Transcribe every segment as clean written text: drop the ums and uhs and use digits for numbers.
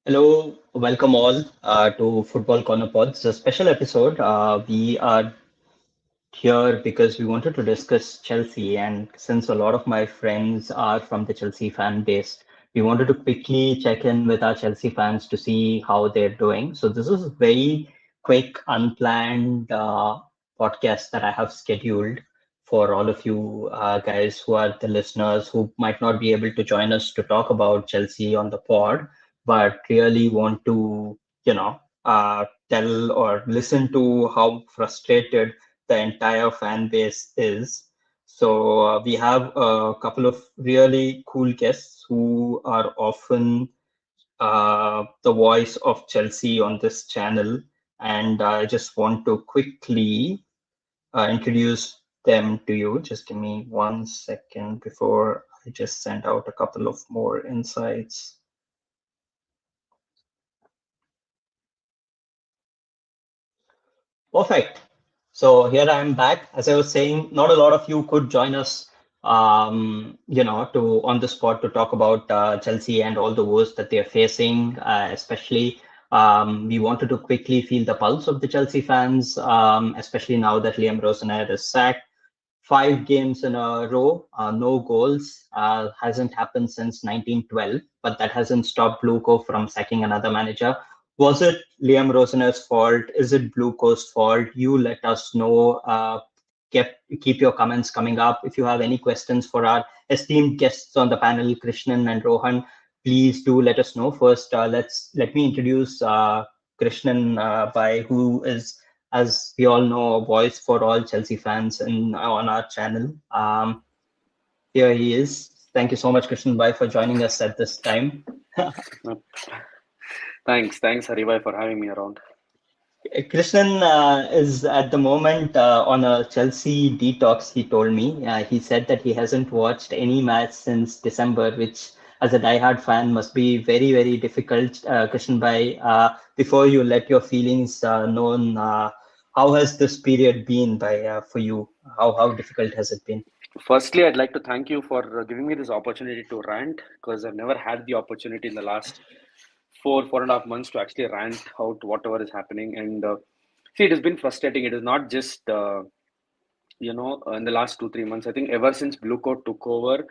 Hello, welcome all to Football Corner Pod. It's a special episode. We are here because we wanted to discuss Chelsea, and since a lot of my friends are from the Chelsea fan base, we wanted to quickly check in with our Chelsea fans to see how they're doing. So this is a very quick, unplanned podcast that I have scheduled for all of you guys who are the listeners who might not be able to join us to talk about Chelsea on the pod, but really want to, tell or listen to how frustrated the entire fan base is. So we have a couple of really cool guests who are often the voice of Chelsea on this channel, and I just want to quickly introduce them to you. Just give me 1 second before I just send out a couple of more insights. Perfect. So here I am back. As I was saying, not a lot of you could join us, to on the spot to talk about Chelsea and all the woes that they are facing. Especially, we wanted to quickly feel the pulse of the Chelsea fans, especially now that Liam Rosenoir is sacked. 5 games in a row, no goals, hasn't happened since 1912, but that hasn't stopped BlueCo from sacking another manager. Was it Liam Rosenoir's fault? Is it BlueCo's fault? You let us know. Keep your comments coming up. If you have any questions for our esteemed guests on the panel, Krishnan and Rohan, please do let us know. First, let me introduce Krishnan, by who is, as we all know, a voice for all Chelsea fans and on our channel. Here he is. Thank you so much, Krishnan Bhai, for joining us at this time. Thanks, Haribhai, for having me around. Krishnan is at the moment on a Chelsea detox, he told me. He said that he hasn't watched any match since December, which, as a diehard fan, must be very, very difficult. Krishnan Bhai, before you let your feelings known, how has this period been for you? How difficult has it been? Firstly, I'd like to thank you for giving me this opportunity to rant because I've never had the opportunity in the last 4.5 months to actually rant out whatever is happening. And see, it has been frustrating. It is not just in the last 2-3 months. I think ever since BlueCo took over,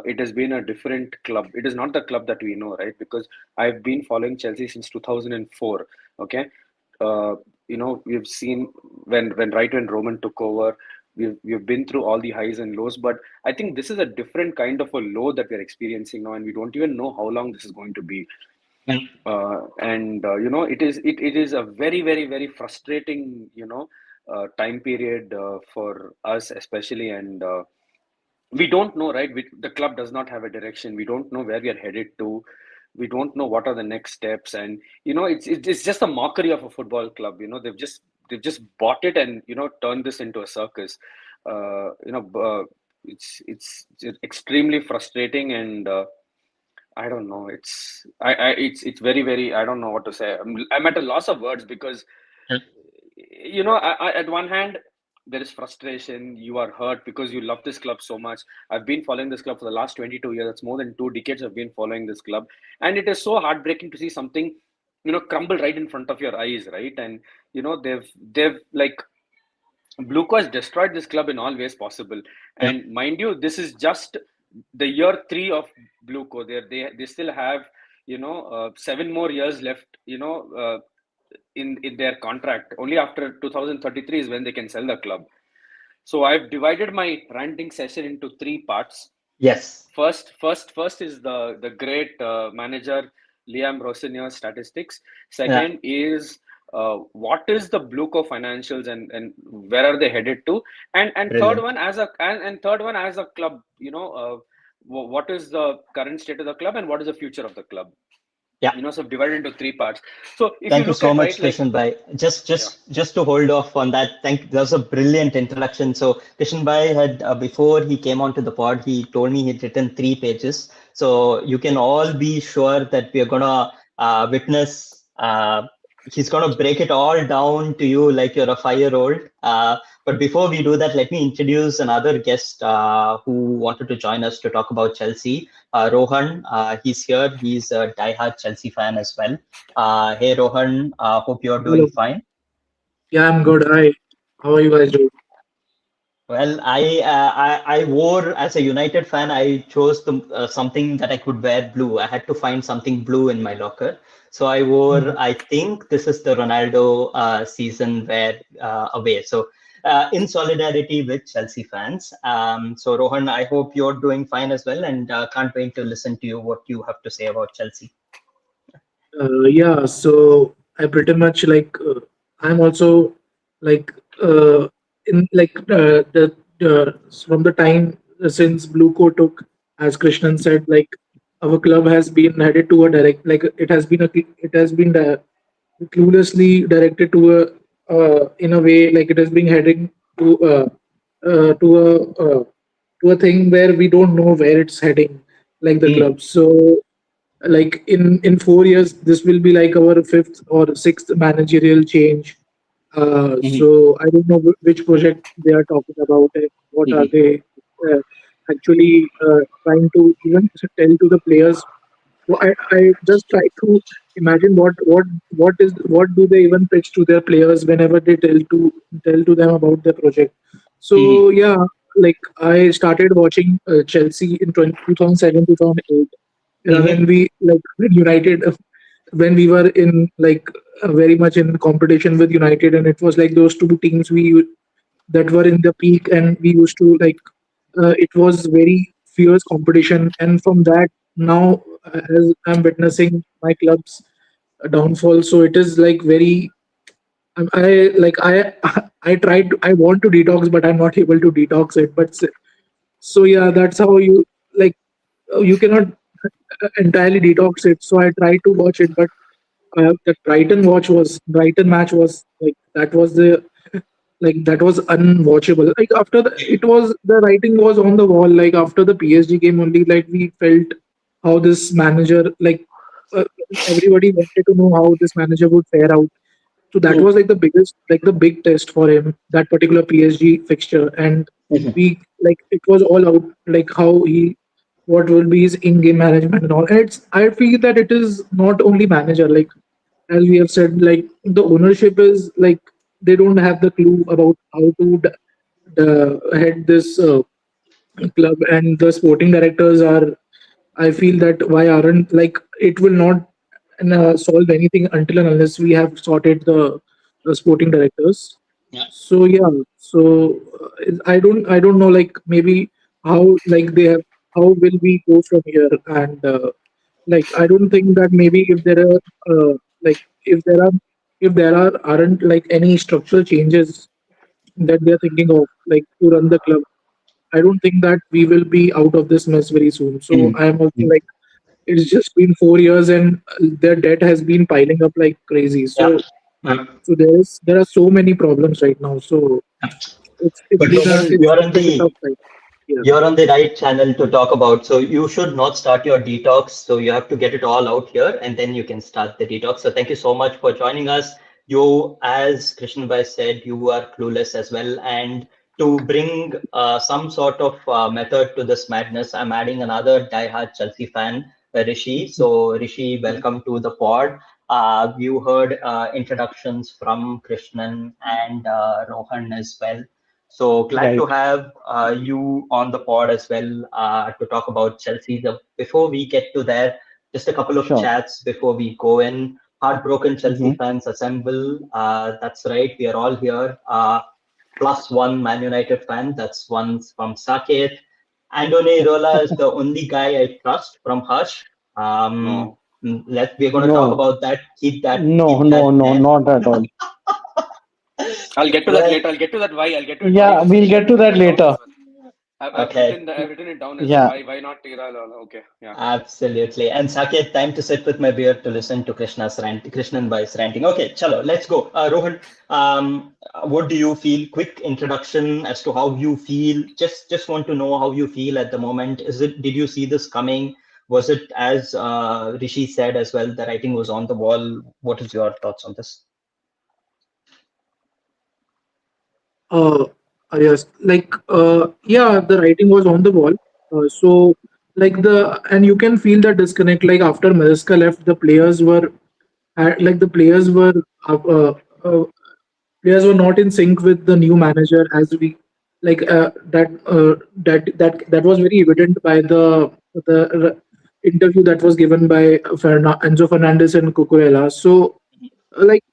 it has been a different club. It is not the club that we know, right? Because I've been following Chelsea since 2004. Okay, uh, we've seen when Roman took over. We've been through all the highs and lows, but I think this is a different kind of a low that we're experiencing now, and we don't even know how long this is going to be. And it is a very, very, very frustrating time period for us especially, and we don't know, right? The club does not have a direction. We don't know where we are headed to. We don't know what are the next steps, and it's just a mockery of a football club. They've just bought it and turned this into a circus. uh, you know uh, it's extremely frustrating, and I don't know. It's very, very. I don't know what to say. I'm at a loss of words because at one hand there is frustration. You are hurt because you love this club so much. I've been following this club for the last 22 years. It's more than 2 decades I've been following this club, and it is so heartbreaking to see something crumble right in front of your eyes, right? And they've like Blueco has destroyed this club in all ways possible. Yep. And mind you, this is just the year three of Blueco. They still have 7 more years left. In their contract. Only after 2033 is when they can sell the club. So I've divided my ranting session into three parts. Yes. First is the great manager Liam Rosenoir statistics. Yeah. Second is what is the Blueco financials, and where are they headed to? And third Brilliant. one and third one as a club, what is the current state of the club and what is the future of the club? Yeah. So divided into three parts. So if you Thank you look so at, much, right, like, Krishan Bhai. Just, yeah. just, just to hold off on that, that was a brilliant introduction. So Krishan Bhai had, before he came onto the pod, he told me he'd written 3 pages. So you can all be sure that we are gonna witness. He's gonna break it all down to you like you're a 5-year-old. But before we do that, let me introduce another guest who wanted to join us to talk about Chelsea. Rohan, he's here. He's a diehard Chelsea fan as well. Hey, Rohan, hope you're doing Hello. fine. Yeah, I'm good. Hi. How are you guys doing? Well, I wore as a United fan. I chose something that I could wear blue. I had to find something blue in my locker, so I wore. Mhm. I think this is the Ronaldo season wear away. So, in solidarity with Chelsea fans. So, Rohan, I hope you're doing fine as well, and can't wait to listen to you what you have to say about Chelsea. Yeah, so I pretty much I'm also like in the from the time since BlueCo took, as Krishnan said, like our club has been headed to a direct, like it has been cluelessly directed to a in a way, like it has been heading to uh, to a uh, to a thing where we don't know where it's heading, like the Mm, club. So like in 4 years this will be like our fifth or sixth managerial change. mhm, So I don't know which project they are talking about and what are mhm, they uh, actually trying to even tell to the players. So I just try to imagine what do they even pitch to their players whenever they tell to them about their project. mhm, So yeah, like I started watching Chelsea in 2007 2008 when mhm, we like when United when we were in like very much in competition with United, and it was like those two teams that were in the peak, and we used to like it was very fierce competition. And from that, now as I'm witnessing my club's downfall, so it is like very I like I tried I want to detox, but I'm not able to detox it. But so yeah, that's how you like you cannot entirely detox it. So I tried to watch it, but the Brighton match was like that was the like that was unwatchable. Like after the writing was on the wall. Like after the PSG game only, like we felt how this manager uh, everybody wanted to know how this manager would fare out. So that mhm, was like the biggest, like the big test for him, that particular PSG fixture. And mhm, we like it was all out, like how he, what will be his in-game management and all. And I feel that it is not only manager, like as we have said, like the ownership is like they don't have the clue about how to head this club, and the sporting directors are. I feel that why aren't like it will not solve anything until and unless we have sorted the sporting directors. yeah, So yeah, so I don't know like maybe how like they have how will we go from here. And like I don't think that maybe if there are like if there are aren't like any structural changes that they are thinking of like to run the club, I don't think that we will be out of this mess very soon. So mhm, I am also mhm, like it's just been 4 years, and their debt has been piling up like crazy. yeah. So Yeah. there are so many problems right now. So But Rohan, it's such a tough time. Yeah. you're on the right channel to talk about. So you should not start your detox. So you have to get it all out here and then you can start the detox. So thank you so much for joining us. You, as Krishnan Bhai said, you are clueless as well. And to bring some sort of method to this madness, I'm adding another diehard Chelsea fan, Rishi. So Rishi, welcome to the pod. You heard introductions from Krishnan and Rohan as well. So glad to Right. have you on the pod as well to talk about Chelsea. Before we get to there, just a couple of Sure. chats before we go in. Heartbroken Chelsea Hmm. fans assemble. That's right, we are all here. Plus one Man United fan. That's one from Saket. Andone Irola is the only guy I trust from Hush. Um, No. we're going to talk No, about that. no, Keep no, that no, there. not at all. I'll get to that Well, later. I'll get to that why. I'll get to it why. Yeah, Just we'll let get me to write that that down later. as well. I've okay. written it down as well. Yeah. Why not Tira? Okay. Yeah. Absolutely. And Saket, time to sit with my beer to listen to Krishnan Bhai's ranting. Okay, chalo, let's go. Rohan, what do you feel? Quick introduction as to how you feel. Just want to know how you feel at the moment. Did you see this coming? Was it as Rishi said as well, the writing was on the wall? What is your thoughts on this? Yes, yeah, the writing was on the wall. So and you can feel the disconnect. Like after Mariska left, the players were like the uh, uh, uh, players were not in sync with the new manager. As we like that was very evident by the interview that was given by Enzo Fernandez and Cucurella. So like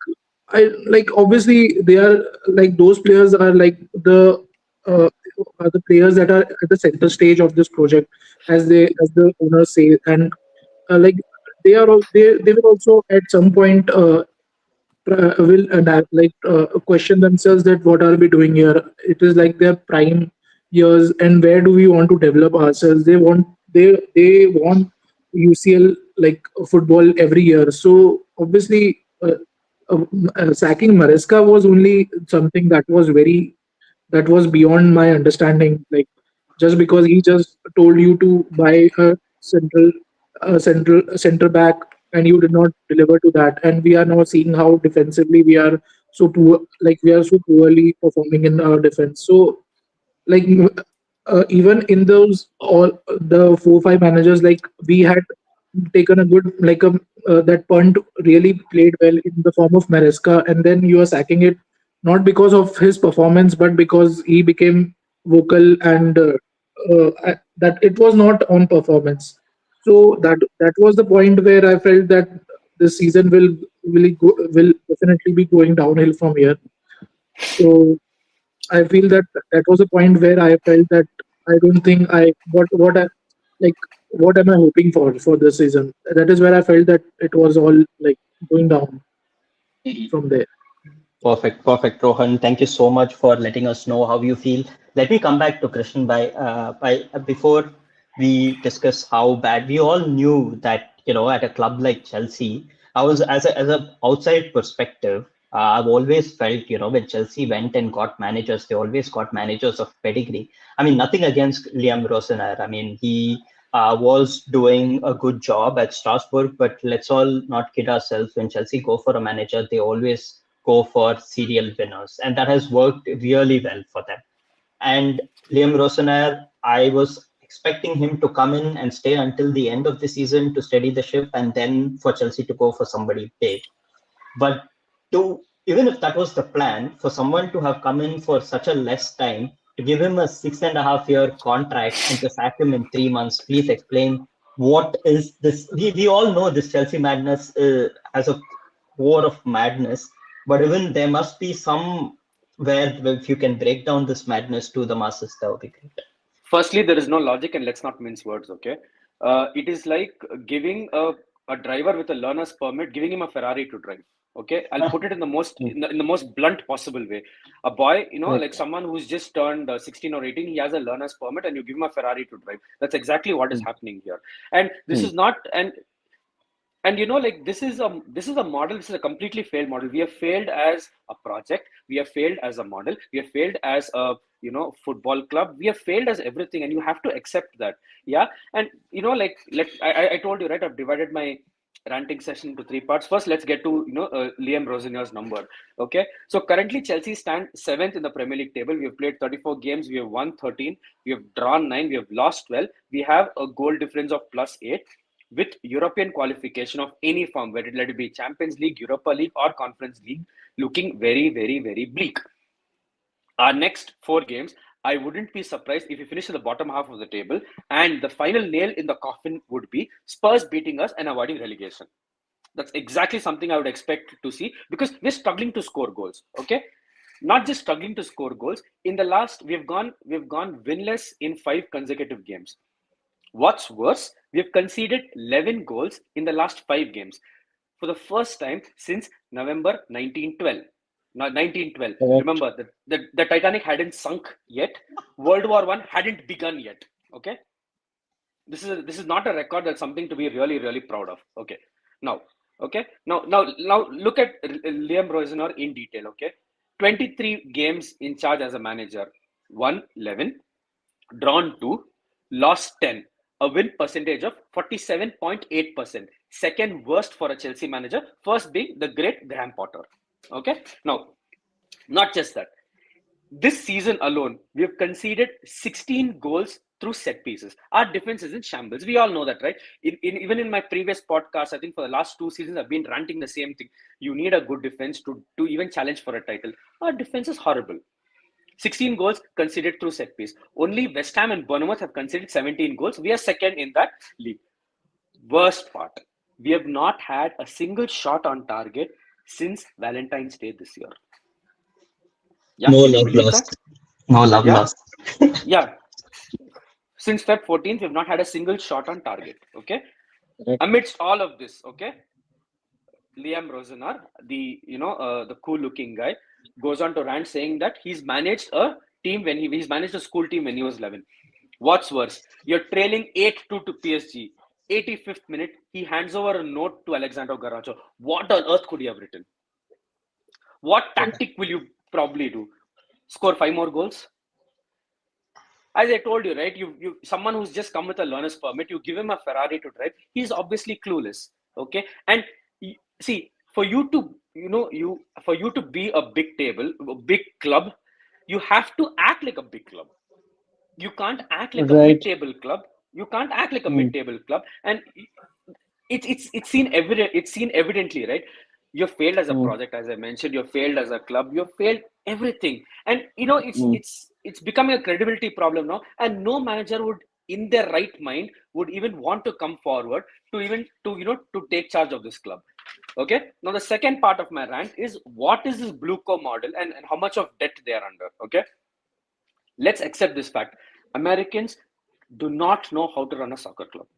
I like obviously they are like those players are like uh, the players that are at the center stage of this project, as the owners say, and like they will also at some point will question themselves that what are we doing here? It is like their prime years, and where do we want to develop ourselves? They want UCL like football every year. So obviously, sacking Maresca was only something that was beyond my understanding. Like just because he just told you to buy a center back and you did not deliver to that, and we are now seeing how defensively we are so poor, like we are so poorly performing in our defense. So like even in those all the 4 5 managers, like we had taken a good that punt really played well in the form of Maresca, and then you are sacking it not because of his performance but because he became vocal, and that it was not on performance. So that was the point where I felt that this season will definitely be going downhill from here. So I feel that that was a point where I felt that I don't think I what I like what am I hoping for this season. That is where I felt that it was all like going down from there. Perfect, perfect, Rohan. Thank you so much for letting us know how you feel. Let me come back to Krishnan before we discuss how bad we all knew that at a club like Chelsea. I was as a outside perspective. I've always felt when Chelsea went and got managers, they always got managers of pedigree. I mean, nothing against Liam Rosenoir. I mean, he was doing a good job at Strasbourg, but let's all not kid ourselves. When Chelsea go for a manager, they always go for serial winners, and that has worked really well for them. And Liam Rosenair, I was expecting him to come in and stay until the end of the season to steady the ship, and then for Chelsea to go for somebody big. But to even if that was the plan, for someone to have come in for such a less time, to give him a 6.5 year contract and to sack him in 3 months, please explain what is this? We all know this Chelsea madness has a core of madness, but even there must be some where if you can break down this madness to the masses, that would be great. Firstly, there is no logic, and let's not mince words, okay? It is like giving a driver with a learner's permit, giving him a Ferrari to drive. Okay, I'll put it in the most in the most blunt possible way. A boy, like Right. someone who's just turned 16 or 18, he has a learner's permit, and you give him a Ferrari to drive. That's exactly what is Mm, happening here. And this is mm, not, and like this is a model. This is a completely failed model. We have failed as a project. We have failed as a model. We have failed as a football club. We have failed as everything, and you have to accept that. Yeah. And like I told you, right, I've divided my ranting session into three parts. First, let's get to Liam Rosenoir's number. Okay, so currently Chelsea stand seventh in the Premier League table. We have played 34 games. We have won 13. We have drawn 9. We have lost 12. We have a goal difference of +8 with European qualification of any form, whether it be Champions League, Europa League, or Conference League, looking very, very, very bleak. Our next four games, I wouldn't be surprised if we finish in the bottom half of the table, and the final nail in the coffin would be Spurs beating us and avoiding relegation. That's exactly something I would expect to see because we're struggling to score goals. Okay, not just struggling to score goals. In the last, we've gone winless in 5 consecutive games. What's worse, we've conceded 11 goals in the last 5 games for the first time since November 1912. Now, 1912. correct. Remember, the Titanic hadn't sunk yet, World War One hadn't begun yet. Okay, this is not a record. That's something to be really really proud of. Now, now look at Liam Rosenoir in detail. Okay, 23 games in charge as a manager, won 11, drawn 2, lost 10, a win percentage of 47.8%. Second worst for a Chelsea manager, first being the great Graham Potter. Okay, now, not just that. This season alone, we have conceded 16 goals through set pieces. Our defense is in shambles. We all know that, right? Even in my previous podcast, I think for the last 2 seasons, I've been ranting the same thing. You need a good defense to even challenge for a title. Our defense is horrible. 16 goals conceded through set piece. Only West Ham and Bournemouth have conceded 17 goals. We are second in that league. Worst part, we have not had a single shot on target since Valentine's Day this year. Yeah, No can you love believe that? lost. No love Yeah, lost. yeah. Since Feb 14th, we've not had a single shot on target. Okay. Correct. Amidst all of this, okay, Liam Rosenoir, the cool-looking guy, goes on to rant saying that he's managed a team he's managed a school team when he was 11. What's worse? You're trailing 8-2 to PSG. 85th minute, he hands over a note to Alexander Garnacho. What on earth could he have written? What tactic will you probably do? Score 5 more goals? As I told you, right? You someone who's just come with a learner's permit, you give him a Ferrari to drive, he's obviously clueless. Okay. And see, for you to be a big table, a big club, you have to act like a big club. You can't act like a Right. mid-table club. You can't act like a Mm. mid-table club. And it's seen evidently, right? You failed as a Mm. project, as I mentioned. You failed as a club. You failed everything, and it's Mm. it's it's becoming a credibility problem now. And no manager would, in their right mind, would even want to come forward to take charge of this club. Okay. Now the second part of my rant is what is this BlueCo model and how much of debt they are under. Okay. Let's accept this fact. Americans do not know how to run a soccer club.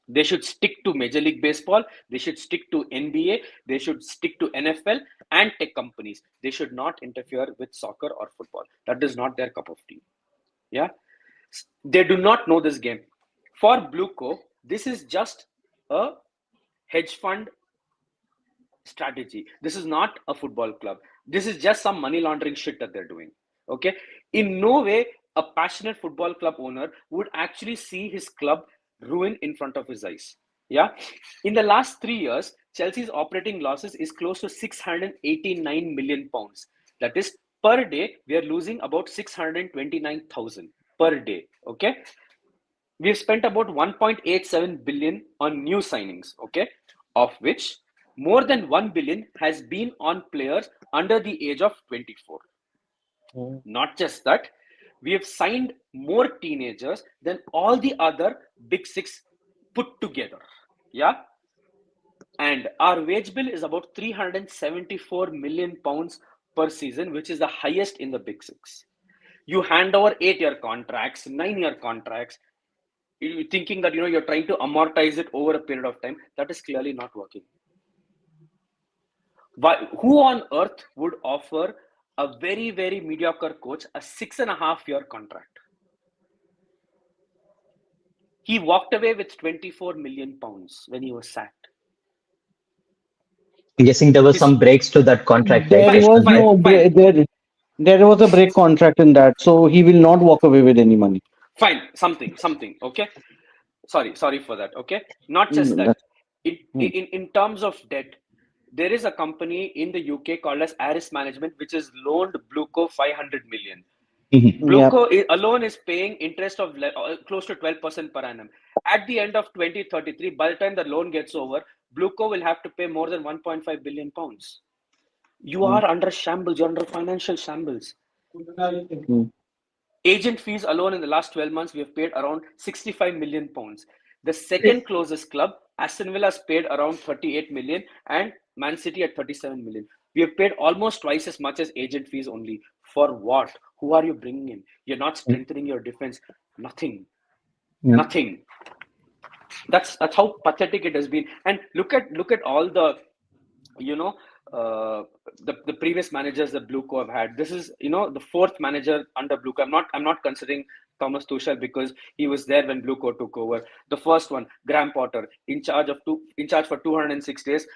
They should stick to Major League Baseball. They should stick to NBA. They should stick to NFL and tech companies. They should not interfere with soccer or football. That is not their cup of tea. Yeah. They do not know this game. For BlueCo, this is just a hedge fund strategy. This is not a football club. This is just some money laundering shit that they're doing. Okay. In no way a passionate football club owner would actually see his club ruin in front of his eyes. Yeah. In the last 3 years, Chelsea's operating losses is close to 689 million pounds. That is, per day, we are losing about 629,000 per day. Okay. We've spent about 1.87 billion on new signings. Okay. Of which more than 1 billion has been on players under the age of 24. Mm. Not just that, we have signed more teenagers than all the other big six put together. Yeah. And our wage bill is about 374 million pounds per season, which is the highest in the big six. You hand over 8-year contracts, 9-year contracts, thinking that you're trying to amortize it over a period of time. That is clearly not working. Who on earth would offer a very, very mediocre coach a 6.5-year contract? He walked away with 24 million pounds when he was sacked. I'm guessing there was His, some breaks to that contract, right, There fine, was Krishnan? fine, no fine, there was a break contract in that, so he will not walk away with any money. fine. Something. Okay. Sorry for that. Okay. Not just Mm, that. that's mm. In terms of debt, there is a company in the UK called as Aris Management, which has loaned BlueCo 500 million. Mhm. Yeah. BlueCo alone is paying interest of close to 12% per annum. At the end of 2033, by the time the loan gets over, BlueCo will have to pay more than 1.5 billion pounds. You Mm. are under shambles. You're under financial shambles. Mm. Agent fees alone in the last 12 months, we have paid around 65 million pounds. The second closest club, Aston Villa, has paid around 38 million and Man City at 37 million. We have paid almost twice as much as agent fees only. For what? Who are you bringing in? You're not strengthening your defense. Nothing. Yeah. Nothing. That's how pathetic it has been. And look at all the you know the previous managers that BlueCo have had. This is the fourth manager under BlueCo. I'm not considering Thomas Tuchel because he was there when BlueCo took over. The first one, Graham Potter, in charge for 206 days.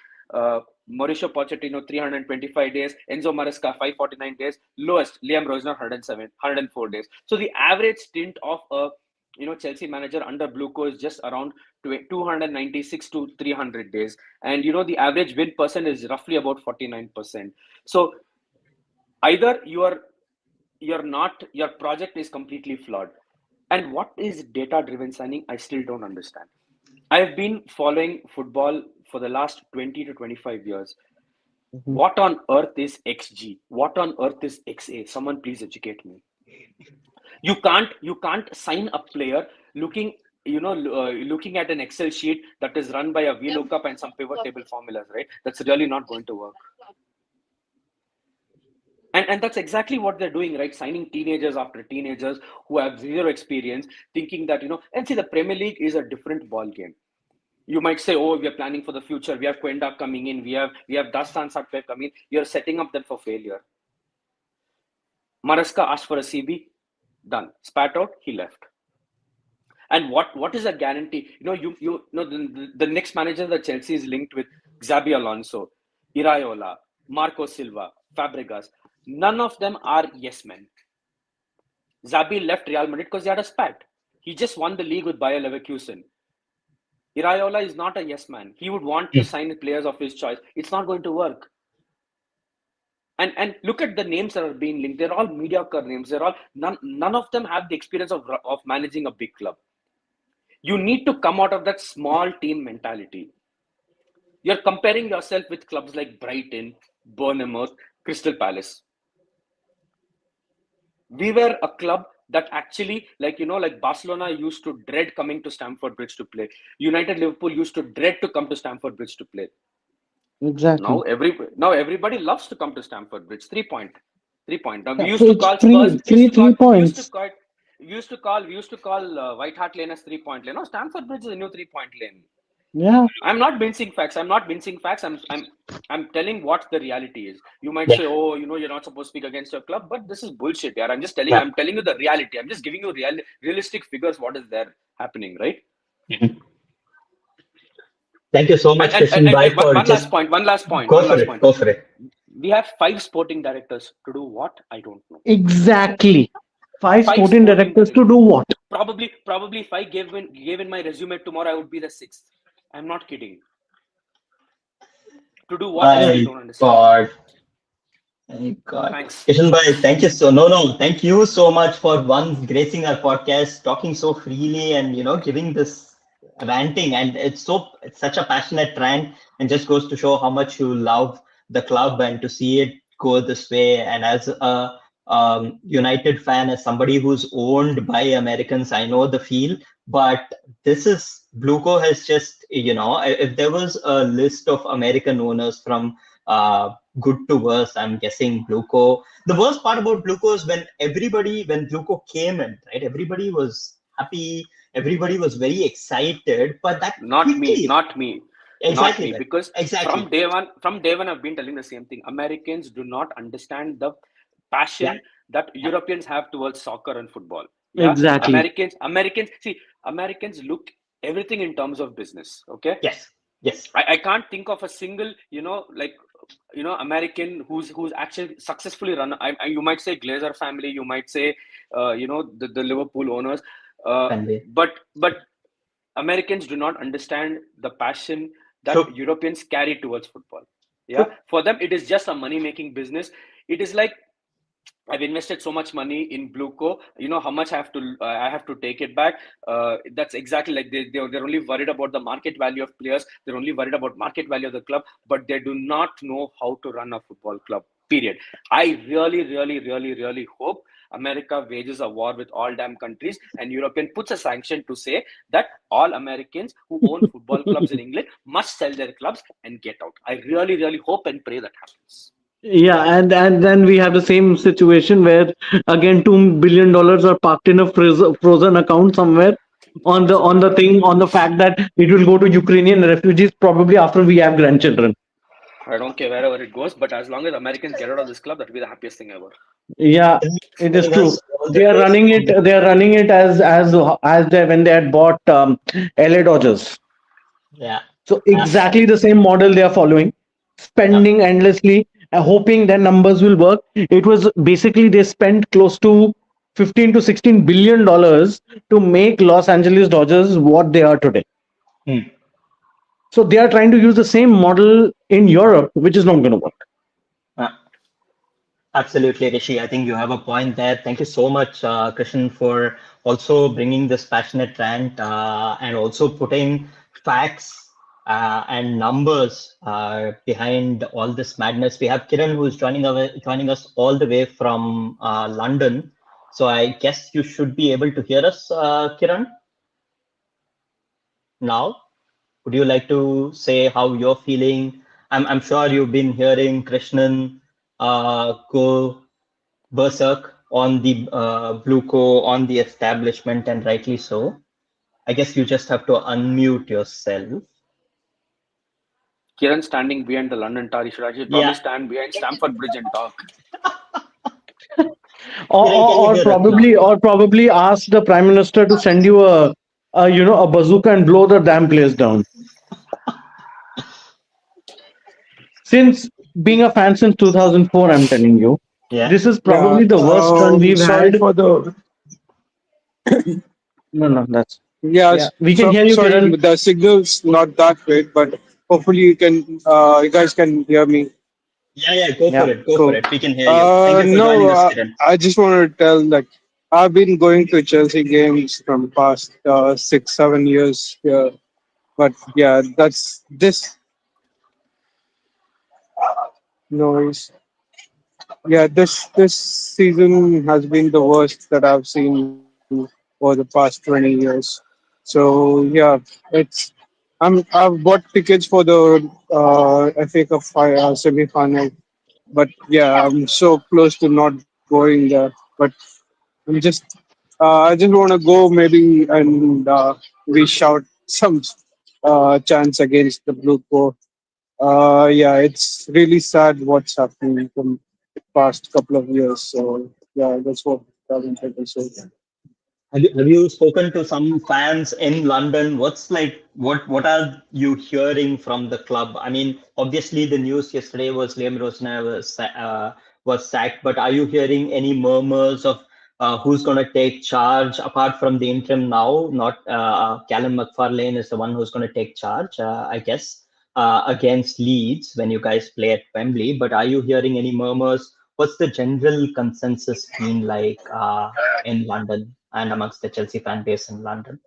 Mauricio Pochettino 325 days, Enzo Maresca 549 days, lowest Liam Rosenoir 104 days. So the average stint of a Chelsea manager under BlueCo is just around 296 to 300 days, and the average win percent is roughly about 49%. So either you are your project is completely flawed. And what is data driven signing? I still don't understand. I have been following football for the last 20 to 25 years. Mhm. What on earth is XG? What on earth is XA? Someone please educate me. You can't sign a player looking looking at an Excel sheet that is run by a VLOOKUP and some pivot table formulas, right? That's really not going to work. And that's exactly what they're doing, right? Signing teenagers after teenagers who have zero experience, thinking that and see, the Premier League is a different ball game. You might say, oh, we are planning for the future. We have Quenda coming in. We have Dastan Satway coming. You're setting up them for failure. Maraska asked for a CB, done. Spat out, he left. And what is a guarantee? The next manager that Chelsea is linked with Xabi Alonso, Iraola, Marco Silva, Fabregas. None of them are yes men. Xabi left Real Madrid because he had a spat. He just won the league with Bayer Leverkusen. Iraola is not a yes man. He would want to sign players of his choice. It's not going to work. And look at the names that are being linked. They're all mediocre names. They're all none of them have the experience of managing a big club. You need to come out of that small team mentality. You're comparing yourself with clubs like Brighton, Bournemouth, Crystal Palace. We were a club that actually, like Barcelona used to dread coming to Stamford Bridge to play. United, Liverpool used to dread to come to Stamford Bridge to play. Exactly. Now everybody loves to come to Stamford Bridge. 3 point. 3 point. Now we Yeah, used to it's call Spurs. free, free three points. We used to call White Hart Lane as 3 point lane. No, Stamford Bridge is a new 3 point lane. Yeah, I'm not mincing facts. I'm telling what the reality is. You might Yeah, say, oh, you're not supposed to speak against your club, but this is bullshit, yeah. yeah. I'm telling you the reality. I'm just giving you realistic figures. What is there happening, right? Mhm. Thank you so much, Christian And Bhai, one, for one last just point. One last point. go One for last it. point. Go for it. We have five sporting directors to do what? I don't know. exactly. Five Five sporting sporting directors to directors. do what? Probably if I gave in my resume tomorrow, I would be the sixth. I'm not kidding. To do what? I Yeah. still My don't understand. God. My God. Thanks. Kishan bhai, thank you so no, thank you so much for once gracing our podcast, talking so freely and giving this ranting. And it's such a passionate rant and just goes to show how much you love the club and to see it go this way. And as a United fan, as somebody who's owned by Americans, I know the feel. But this is BlueCo has just, if there was a list of American owners from good to worse, I'm guessing BlueCo. The worst part about BlueCo is when BlueCo came in, right? Everybody was happy, everybody was very excited, but that Not me, quickly, not me, not exactly, me. man, Because exactly, from day one, I've been telling the same thing. Americans do not understand the yeah, passion that yeah, Europeans have towards soccer and football. Yeah, Exactly. Americans look everything in terms of business. Okay, yes, yes, I can't think of a single, American who's actually successfully run. You might say Glazer family, you might say, the Liverpool owners, Fenway. but Americans do not understand the passion that True, Europeans carry towards football. Yeah, true. for them it is just a money making business. It is like, I've invested so much money in BlueCo. You know how much I have to take it back. That's exactly like they're only worried about the market value of players. They're only worried about market value of the club, but they do not know how to run a football club. Period. I really, really, really, really hope America wages a war with all damn countries and European puts a sanction to say that all Americans who own football clubs in England must sell their clubs and get out. I really, really hope and pray that happens. Yeah, and then we have the same situation where again $2 billion are parked in a frozen account somewhere on the fact that it will go to Ukrainian refugees probably after we have grandchildren. I don't care wherever it goes, but as long as Americans get out of this club, that'll be the happiest thing ever. Yeah, it is Telling true. us all the ways. They are running it as they when they had bought LA Dodgers. Yeah, So uh, exactly the same model they are following, yeah, spending endlessly, hoping their numbers will work. It was basically they spent close to 15 to 16 billion dollars to make Los Angeles Dodgers what they are today. hmm. So they are trying to use the same model in Europe, which is not going to work. Uh, Absolutely, Rishi. I think you have a point there. Thank you so much, Krishan, for also bringing this passionate rant and also putting facts and numbers behind all this madness. We have Kiran, who's joining us all the way from London. So I guess you should be able to hear us, Kiran, now. Would you like to say how you're feeling? I'm sure you've been hearing Krishnan go berserk on the BlueCo, on the establishment, and rightly so. I guess you just have to unmute yourself. Kiran standing behind the London Tower. You should actually probably Yeah, stand behind Stamford Bridge and talk. Kiran, can you Or hear us now? probably ask the prime minister to send you a bazooka and blow the damn place down. Since being a fan since 2004, I'm telling you, Yeah. this is Yeah, probably the worst run we've sorry had. for the No, that's yeah. yeah. We can So hear you, sorry, Kiran. the signal's not that great, but hopefully you guys can hear me. Yeah, yeah, go for Yeah. it. Go for Cool. it. We can hear you. Thank you for No, joining us, Kiran. I just want to tell like I've been going to Chelsea games from past 6 7 years here, but yeah, that's this noise. Yeah, this season has been the worst that I've seen over the past 20 years. So yeah, it's I've bought tickets for the FA Cup semi final, but yeah, I'm so close to not going there. But I'm just I just want to go maybe and we shout some chants against the Blue Co. Yeah, it's really sad what's happening from past couple of years. So yeah, that's what I wanted to say. Have you spoken to some fans in London? What are you hearing from the club? I mean, obviously the news yesterday was Liam Rosenoir was sacked, but are you hearing any murmurs of who's going to take charge apart from the interim now? Not Callum McFarlane is the one who's going to take charge, I guess, against Leeds when you guys play at Wembley. But are you hearing any murmurs? What's the general consensus been like in London and amongst the Chelsea fan base in London?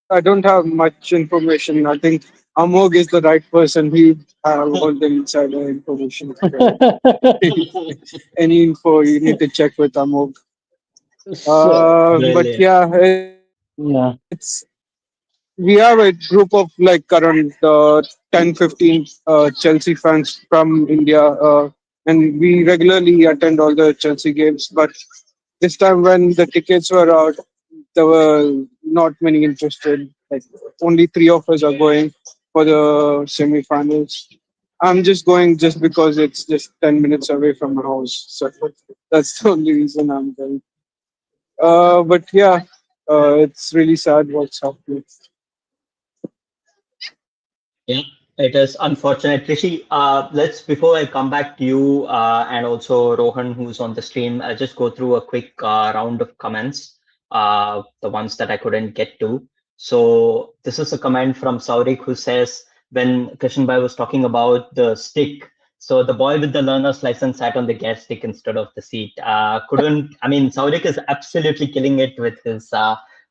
I don't have much information. I think Amog is the right person. He have all the insider information. So any info you need to check with Amog. So But Brilliant. yeah, it's yeah, we have a group of like around 10 15 Chelsea fans from India, and we regularly attend all the Chelsea games. But this time when the tickets were out, there were not many interested. Like only three of us are going for the semi-finals. I'm just going just because it's just 10 minutes away from my house. So that's the only reason I'm going. But yeah, it's really sad what's happening. Yeah, it is unfortunate. Rishi, before I come back to you and also Rohan, who's on the stream, I'll just go through a quick round of comments, the ones that I couldn't get to. So this is a comment from Saurik who says, when Krishan Bhai was talking about the stick, so the boy with the learner's license sat on the gas stick instead of the seat. I mean, Saurik is absolutely killing it with his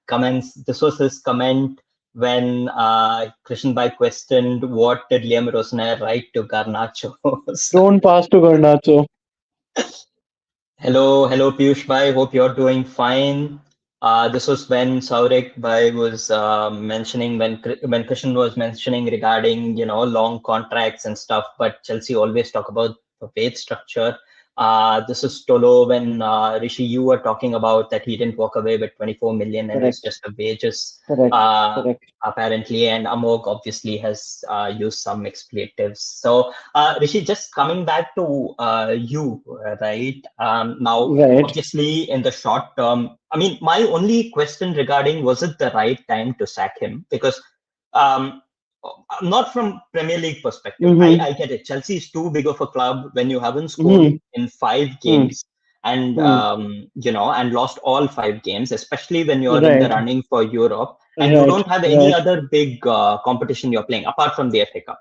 comments. This was his comment when Krishan Bhai questioned what did Liam Rosner write to Garnacho. don't pass to Garnacho. Hello, Piyush Bhai. Hope you're doing fine. This was when Saurek Bhai was mentioning when Krishan was mentioning regarding long contracts and stuff, but Chelsea always talk about the wage structure. This is Tolo when Rishi you were talking about that he didn't walk away with 24 million and it's Correct. just the wages. Correct. Uh, Correct. Apparently, and Amog obviously has used some expletives. So Rishi, just coming back to you, right? Now, Right. obviously, in the short term, I mean, my only question regarding was it the right time to sack him? Because um, not from Premier League perspective, Mm-hmm. I get it. Chelsea is too big of a club when you haven't scored Mm-hmm. in five Mm-hmm. games and Mm-hmm. and lost all five games, especially when you're in the Right. running for Europe and you Right. don't have any Right. other big competition you're playing apart from the FA Cup.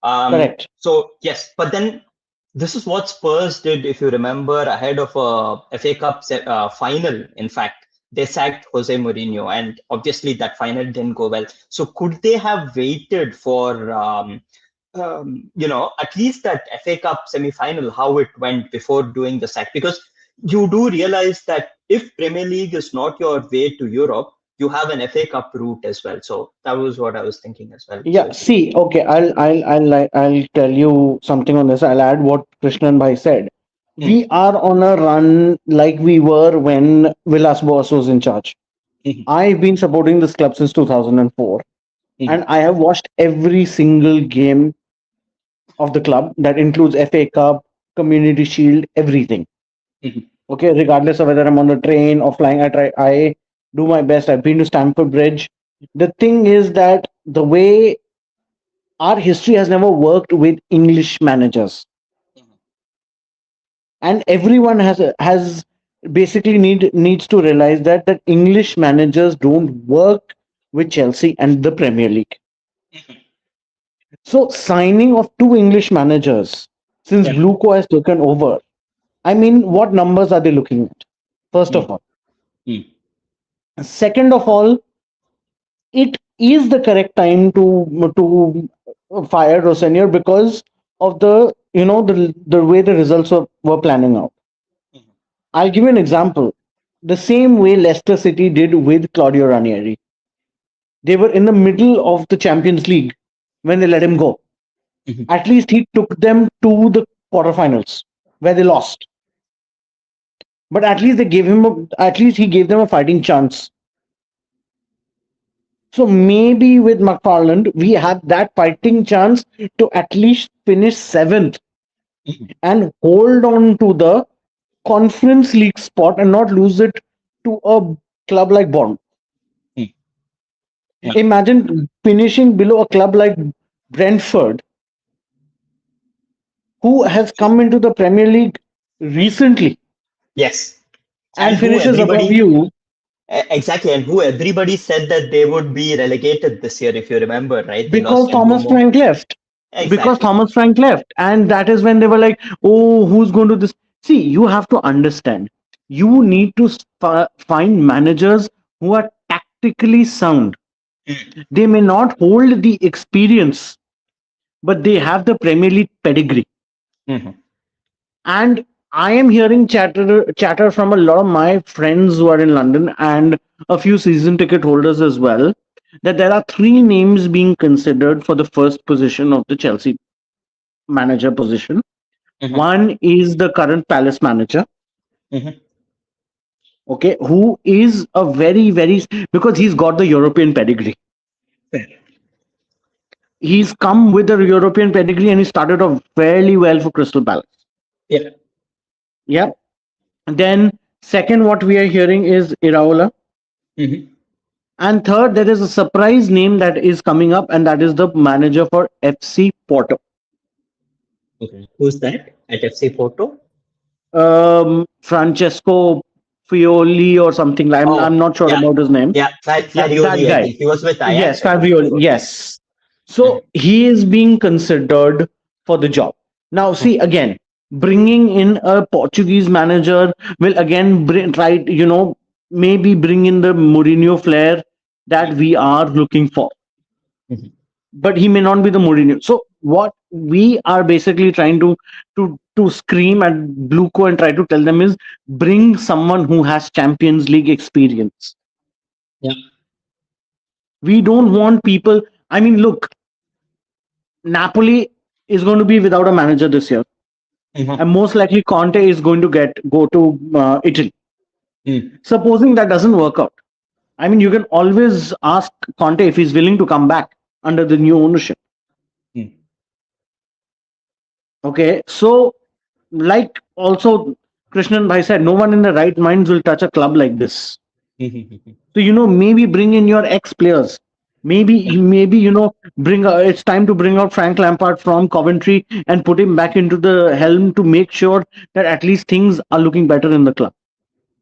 Correct. So yes, but then this is what Spurs did, if you remember, ahead of a FA Cup final. In fact, they sacked Jose Mourinho, and obviously that final didn't go well. So could they have waited for at least that FA Cup semi-final, how it went before doing the sack? Because you do realize that if Premier League is not your way to Europe, you have an FA Cup route as well. So that was what I was thinking as well. Yeah, So see, okay, I'll tell you something on this. I'll add what Krishnan Bhai said. mm, We are on a run like we were when Villas Boas was in charge. mhm, I've been supporting this club since 2004, mhm, and I have watched every single game of the club that includes FA Cup, Community Shield, everything. mhm, Okay, regardless of whether I'm on the train or flying, I do my best. I've been to Stamford Bridge. The thing is that the way our history has never worked with English managers, mhm, and everyone has basically needs to realize that English managers don't work with Chelsea and the Premier League. mhm. So signing of two English managers since Yeah. BlueCo has taken over, I mean, what numbers are they looking at? First Mm, of all, mm, second of all, it is the correct time to fire Rosenior because of the way the results were planning out. mhm, I'll give you an example. The same way Leicester City did with Claudio Ranieri. They were in the middle of the Champions League when they let him go. mhm. At least he took them to the quarterfinals where they lost. But at least at least he gave them a fighting chance. So maybe with McFarland, we have that fighting chance to at least finish seventh Mhm. and hold on to the Conference League spot and not lose it to a club like Bond. Mm. Yeah. Imagine finishing below a club like Brentford, who has come into the Premier League recently Yes. And and who finishes above everybody you exactly, and who everybody said that they would be relegated this year, if you remember, right? They because lost Thomas Mbomo. Frank left. Because Exactly. Thomas Frank left. And that is when they were like, oh, who's going to this? See, you have to understand. You need to find managers who are tactically sound. Mm, They may not hold the experience, but they have the Premier League pedigree. mhm, And I am hearing chatter from a lot of my friends who are in London and a few season ticket holders as well that there are three names being considered for the first position of the Chelsea manager position. mhm, One is the current Palace manager, mhm. okay, who is a very because he's got the European pedigree. Fair. He's come with a European pedigree and he started off fairly well for Crystal Palace. Yeah. Yeah. Then second, what we are hearing is Iraola. Mhm. And third, there is a surprise name that is coming up, and that is the manager for FC Porto. Okay. Who's that at FC Porto? Francesco Fioli or something like. I'm Oh, not sure yeah. about his name. Yeah. Yeah, that Farioli, I guy. think. He was with Yes, Ajax, I think. Fabrioli. Yes. So Mhm, he is being considered for the job. Now, see mhm, again, bringing in a Portuguese manager will again maybe bring in the Mourinho flair that mhm, we are looking for. mhm. But he may not be the Mourinho. So what we are basically trying to scream at BlueCo and try to tell them is bring someone who has Champions League experience. Yeah. We don't want people. I mean, look, Napoli is going to be without a manager this year, Mhm, and most likely Conte is going to go to Italy. mm, Supposing that doesn't work out, I mean, you can always ask Conte if he's willing to come back under the new ownership. mm. Okay, so like also Krishnan Bhai said, no one in the right minds will touch a club like this. Mhm. So maybe bring in your ex players. Yeah. Maybe bring. It's time to bring out Frank Lampard from Coventry and put him back into the helm to make sure that at least things are looking better in the club.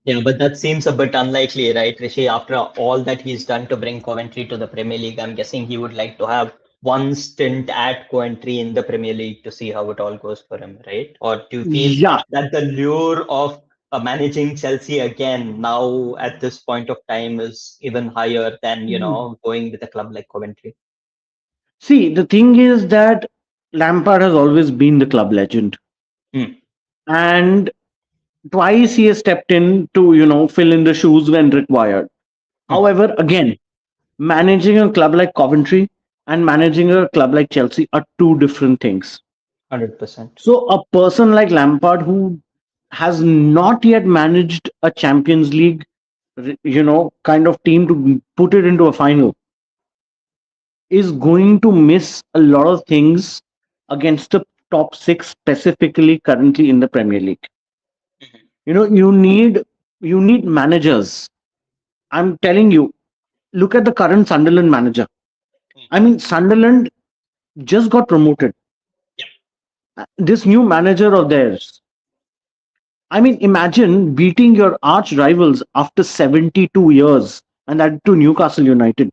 Yeah, but that seems a bit unlikely, right, Rishi? After all that he's done to bring Coventry to the Premier League, I'm guessing he would like to have one stint at Coventry in the Premier League to see how it all goes for him, right? Or do you feel Yeah. that the lure of managing Chelsea again now at this point of time is even higher than, going with a club like Coventry? See, the thing is that Lampard has always been the club legend, Hmm. and twice he has stepped in to fill in the shoes when required. Hmm. However, again, managing a club like Coventry and managing a club like Chelsea are two different things. 100%. So a person like Lampard who has not yet managed a Champions League, kind of team to put it into a final is going to miss a lot of things against the top six, specifically currently in the Premier League. Mhm. You need managers. I'm telling you, look at the current Sunderland manager. Hmm. I mean, Sunderland just got promoted. Yeah. This new manager of theirs, I mean, imagine beating your arch rivals after 72 years, and that to Newcastle United.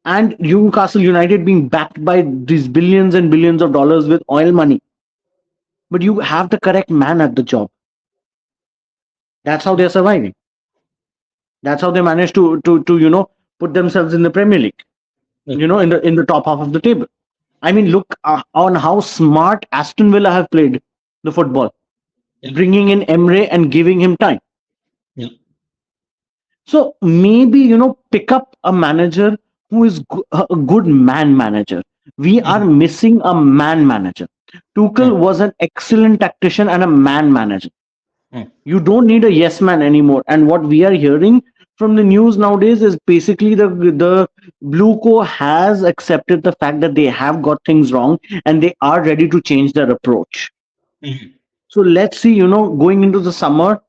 And Newcastle United being backed by these billions and billions of dollars with oil money. But you have the correct man at the job. That's how they're surviving. That's how they manage to put themselves in the Premier League. Hmm. In the top half of the table. I mean, look on how smart Aston Villa have played the football, Yeah. bringing in Emre and giving him time. Yeah. So maybe pick up a manager who is a good man manager. We are Mhm. missing a man manager. Hmm. Tuchel was an excellent tactician and a man manager. Hmm. You don't need a yes man anymore. And what we are hearing from the news nowadays is basically the BlueCo has accepted the fact that they have got things wrong and they are ready to change their approach. Mhm. So let's see, going into the summer,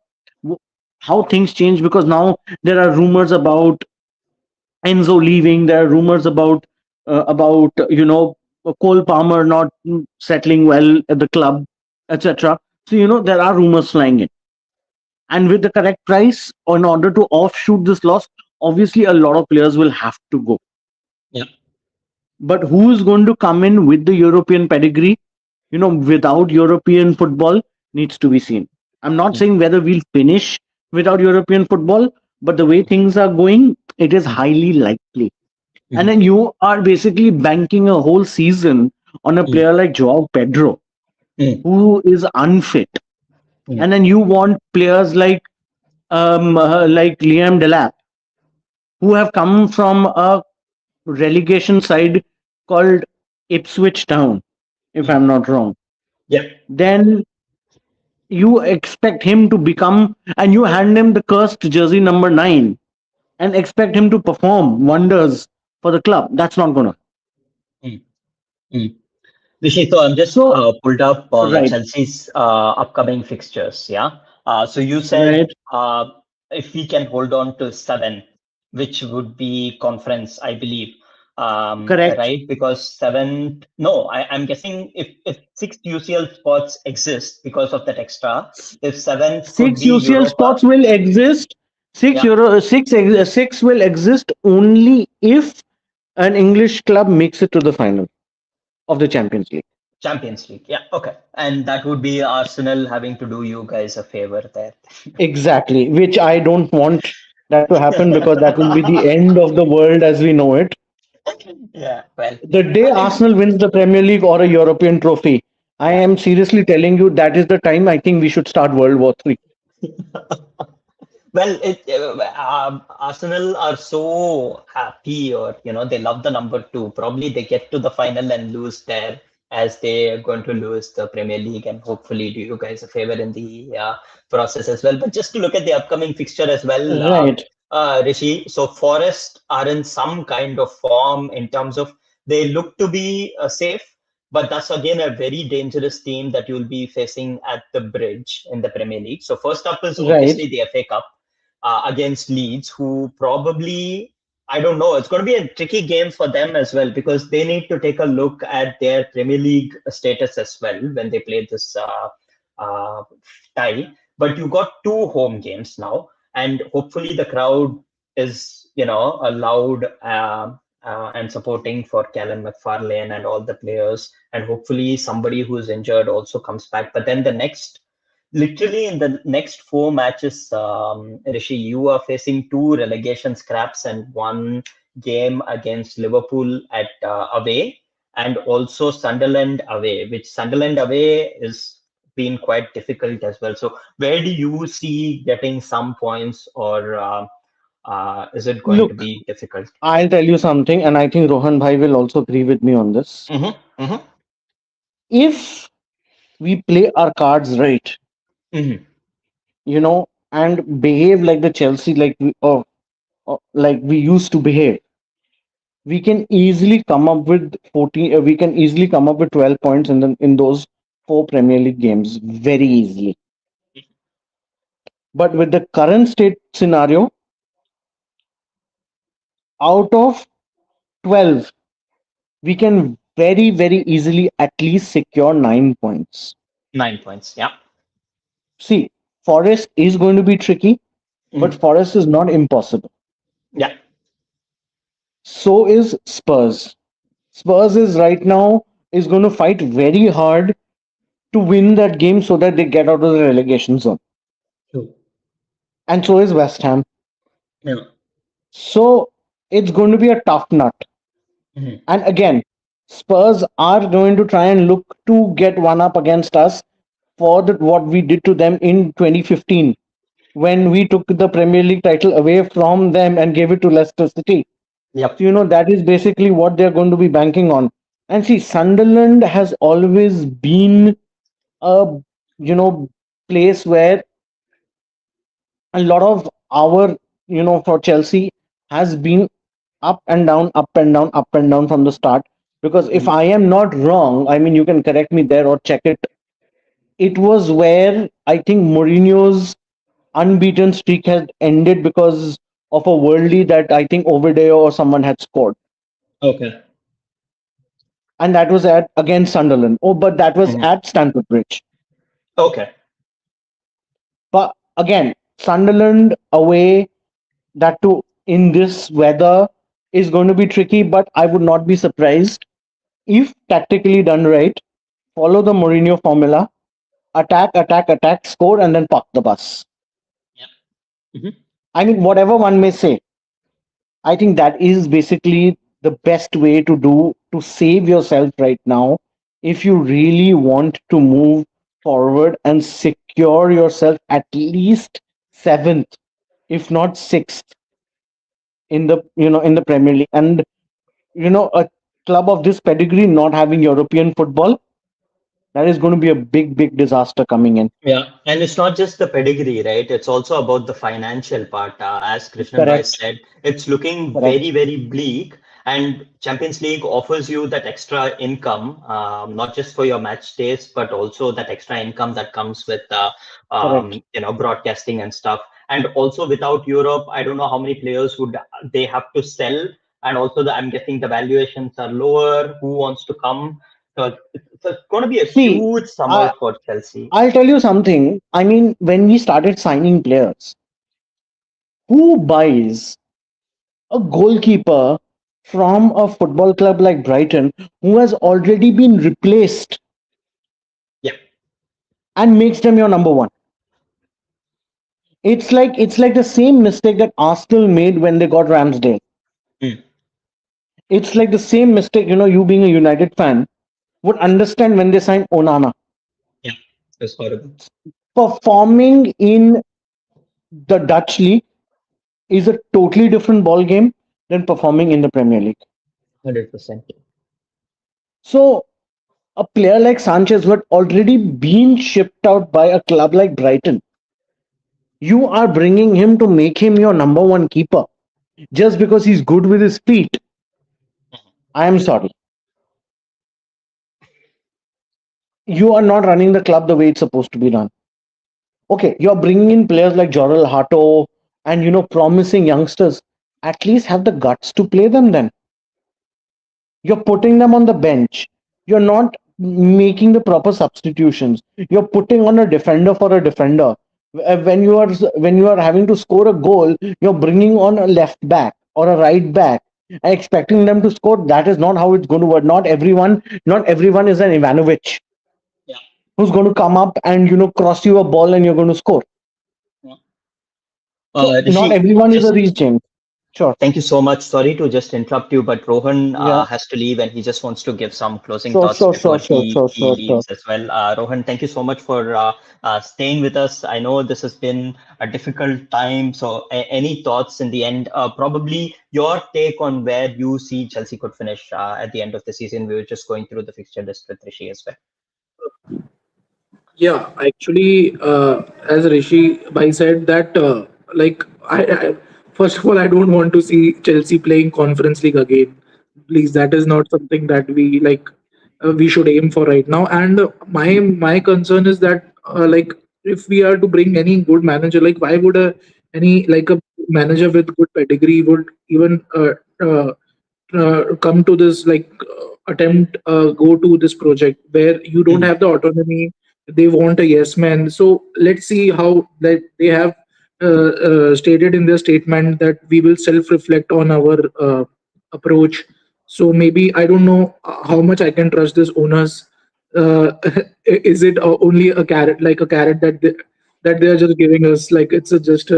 w- how things change, because now there are rumors about Enzo leaving. There are rumors about Cole Palmer not settling well at the club, etc. So there are rumors flying in, and with the correct price, in order to offshoot this loss, obviously a lot of players will have to go. Yeah. But who is going to come in with the European pedigree, without European football, needs to be seen. I'm not Hmm. saying whether we'll finish without European football, but the way things are going, it is highly likely. And Mhm. then you are basically banking a whole season on a Hmm. player like Joao Pedro, Hmm. who is unfit. Hmm. And then you want players like Liam Delap, who have come from a relegation side called Ipswich Town, if Hmm. I'm not wrong. Yeah. Then you expect him to become, and you hand him the cursed jersey number 9 and expect him to perform wonders for the club. That's not gonna. Hmm. Hmm. Rishi, so I'm just So, pulled up right, Chelsea's upcoming fixtures. Yeah. So you said right, if we can hold on to seven, which would be conference, I believe, correct. right? Because seven, no, I'm guessing if six UCL spots exist because of that extra, if seventh could Six be UCL Europa. spots will exist. Yeah. Six will exist only if an English club makes it to the final of the Champions League. Champions League. Yeah. Okay. And that would be Arsenal having to do you guys a favor there. Exactly, which I don't want that to happen, because that will be the end of the world as we know it. Yeah. Well, The day I think. Arsenal wins the Premier League or a European trophy, I Yeah. am seriously telling you that is the time I think we should start World War III. Well, Arsenal are so happy, or they love the number two. Probably they get to the final and lose there, as they are going to lose the Premier League, and hopefully do you guys a favor in the process as well. But just to look at the upcoming fixture as well, Right, Rishi. So Forest are in some kind of form in terms of they look to be safe, but that's again a very dangerous team that you'll be facing at the bridge in the Premier League. So first up is right. obviously the FA Cup against Leeds, who probably, I don't know, it's going to be a tricky game for them as well because they need to take a look at their Premier League status as well when they play this uh, tie. But you got two home games now, and hopefully the crowd is, allowed. and supporting for Callum McFarlane and all the players. And hopefully somebody who's injured also comes back. But then literally in the next four matches, Rishi, you are facing two relegation scraps and one game against Liverpool at away, and also Sunderland away, which Sunderland away is been quite difficult as well. So where do you see getting some points, or is it going to Look, be difficult? I'll tell you something, and I think Rohan Bhai will also agree with me on this. Mm-hmm, mm-hmm, If we play our cards right, mm-hmm. and behave like the Chelsea, like we used to behave, we can easily come up with 14. We can easily come up with 12 points in those four Premier League games very easily. But with the current state scenario, out of 12, we can very, very easily at least secure 9 points. 9 points. Yeah. See, Forest is going to be tricky, but Mm. Forest is not impossible. Yeah. So is Spurs. Spurs is right now is going to fight very hard to win that game so that they get out of the relegation zone. True. And so is West Ham. Yeah. So it's going to be a tough nut. Mhm. And again, Spurs are going to try and look to get one up against us for what we did to them in 2015 when we took the Premier League title away from them and gave it to Leicester City. Yep. So, that is basically what they're going to be banking on. And see, Sunderland has always been a, place where a lot of our, for Chelsea has been up and down, up and down, up and down from the start. Because if Mhm. I am not wrong, I mean, you can correct me there or check it. It was where I think Mourinho's unbeaten streak had ended because of a worldie that I think Overdale or someone had scored. Okay. And that was at against Sunderland. Oh, but that was Mhm. at Stamford Bridge. Okay. But again, Sunderland away, that too in this weather, is going to be tricky. But I would not be surprised if tactically done right, follow the Mourinho formula, attack, attack, attack, score, and then park the bus. Yeah. Mhm. I mean, whatever one may say, I think that is basically the best way to do to save yourself right now if you really want to move forward and secure yourself at least seventh, if not sixth, in the Premier League. And a club of this pedigree not having European football, that is going to be a big, big disaster coming in. Yeah, and it's not just the pedigree, right? It's also about the financial part. As Krishnan Bhai Correct, said, it's looking correct, very, very bleak. And Champions League offers you that extra income, not just for your match days, but also that extra income that comes with, correct. broadcasting and stuff. And also without Europe, I don't know how many players would they have to sell. And also, I'm guessing the valuations are lower. Who wants to come? So it's going to be a See, huge summer I, for Chelsea. I'll tell you something. I mean, when we started signing players, who buys a goalkeeper from a football club like Brighton who has already been replaced Yeah. and makes them your number one? It's like the same mistake that Arsenal made when they got Ramsdale. Mm. It's like the same mistake, you being a United fan would understand when they signed Onana. Yeah, it's horrible. Performing in the Dutch league is a totally different ball game than performing in the Premier League. 100%. So a player like Sanchez who had already been shipped out by a club like Brighton, you are bringing him to make him your number one keeper just because he's good with his feet. I am sorry. You are not running the club the way it's supposed to be run. Okay, you're bringing in players like Jorel Hato and promising youngsters. At least have the guts to play them then. You're putting them on the bench. You're not making the proper substitutions. You're putting on a defender for a defender. When you are having to score a goal, you're bringing on a left back or a right back. expecting them to score. That is not how it's going to work. Not everyone is an Ivanovic Yeah. who's going to come up and cross you a ball and you're going to score. Yeah. So not Rishi, everyone is a just Reece James. Sure. thank you so much. Sorry to just interrupt you, but Rohan Yeah. has to leave and he just wants to give some closing Sure. thoughts Sure. before Sure. Sure. Sure. he Sure. Sure. leaves as well. Rohan, thank you so much for staying with us. I know this has been a difficult time. So, any thoughts in the end? Probably your take on where you see Chelsea could finish at the end of the season. We were just going through the fixture list with Rishi as well. Yeah, actually, as Rishi Bhai said, that like I first of all, I don't want to see Chelsea playing Conference League again. Please, that is not something that we should aim for right now. And my concern is that like if we are to bring any good manager, like why would a manager with good pedigree would even come to this attempt go to this project where you don't Mhm. have the autonomy. They want a yes man. So let's see how that they have stated in their statement that we will self reflect on our approach. So maybe I don't know how much I can trust this owners. Is it only a carrot, like a carrot that they are just giving us, like it's just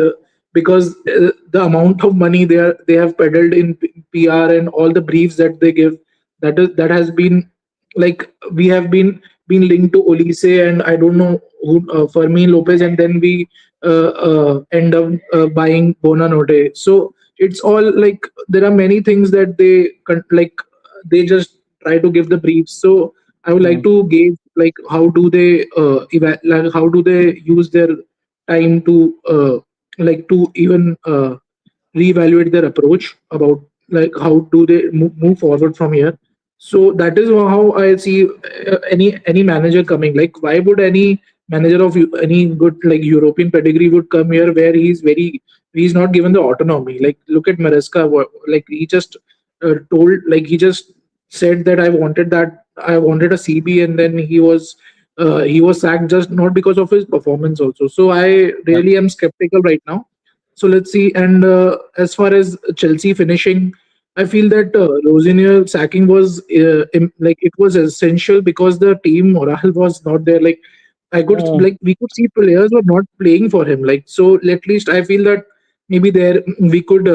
because the amount of money they have peddled in PR and all the briefs that they give, that has been like we have been linked to Olise and I don't know who, Fermin Lopez, and then we end up buying Bonanote. So it's all like there are many things that they just try to give the briefs. So I would like Mm. to gauge like how do they like how do they use their time to to even reevaluate their approach about like how do they move forward from here. So that is how I see any manager coming. Like why would any manager of any good like European pedigree would come here where he's not given the autonomy. Like look at Maresca, like he just told, like he just said that I wanted a CB, and then he was sacked just not because of his performance also. So I Yeah. really am skeptical right now. So let's see. And as far as Chelsea finishing, I feel that Rosenior sacking was like it was essential because the team morale was not there. Like Mm. we could see players were not playing for him. Like so, at least I feel that maybe there we could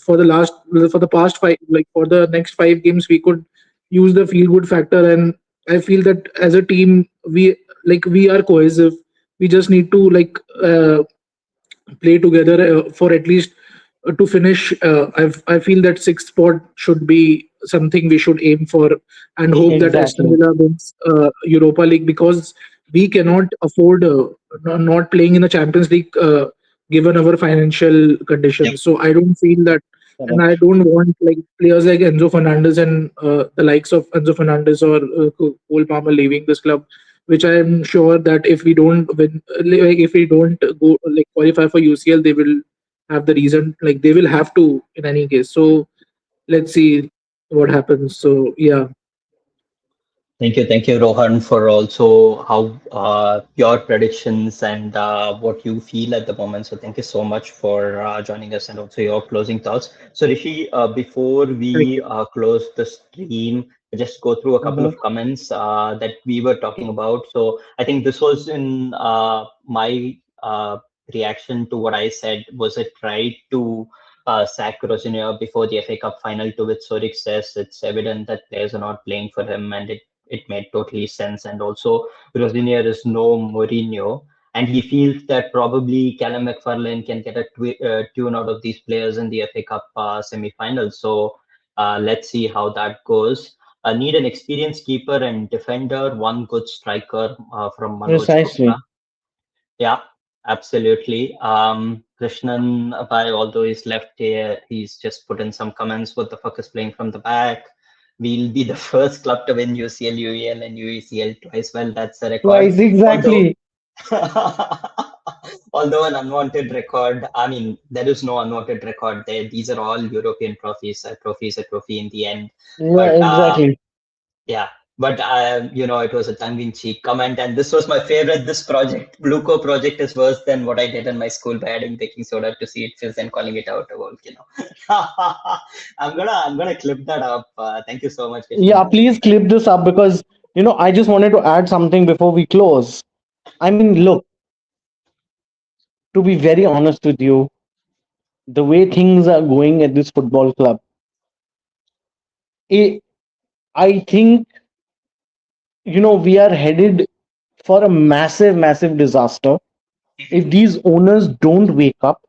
for the past five, like for the next 5 games we could use the feel good factor. And I feel that as a team we are cohesive. We just need to play together for at least to finish. I feel that sixth spot should be something we should aim for, and hope that Aston Exactly. Villa wins Europa League, because we cannot afford not playing in the Champions League given our financial Yep. conditions. So I don't feel that, and I Correct. don't want like players like Enzo Fernandez and the likes of Enzo Fernandez or Cole Palmer leaving this club, which I am sure that if we don't win, if we don't go like qualify for UCL, they will have the reason, like they will have to in any case. So let's see what happens. So yeah, Thank you, Rohan, for also how your predictions and what you feel at the moment. So thank you so much for joining us and also your closing thoughts. So Rishi, before thank we you. close the stream, just go through a couple Mhm. of comments that we were talking about. So I think this was in my reaction to what I said. Was it right to sack Rosenior before the FA Cup final, to which Sorik says it's evident that players are not playing for him, and it made totally sense. And also, Rosenior is no Mourinho, and he feels that probably Callum McFarlane can get a tune out of these players in the FA Cup semi-final. So let's see how that goes. Need an experienced keeper and defender, one good striker from Manoj Gupta. Precisely. Yeah, absolutely. Krishnan, by although he's left here, he's just put in some comments. What the fuck is playing from the back? We'll be the first club to win UCL, UEL, and UECL twice. Well, that's a record. Twice Although, exactly. although an unwanted record, I mean, there is no unwanted record there. These are all European trophies. A trophy is a trophy in the end. Yeah, But exactly. yeah. But it was a tongue-in-cheek comment, and this was my favorite. This project, BlueCo project, is worse than what I did in my school by adding baking soda to see it fizz and calling it out a volcano. I'm gonna clip that up. Thank you so much, Yeah, Krishnan. please clip this up because I just wanted to add something before we close. I mean, look, to be very honest with you, the way things are going at this football club, I I think we are headed for a massive, massive disaster if these owners don't wake up.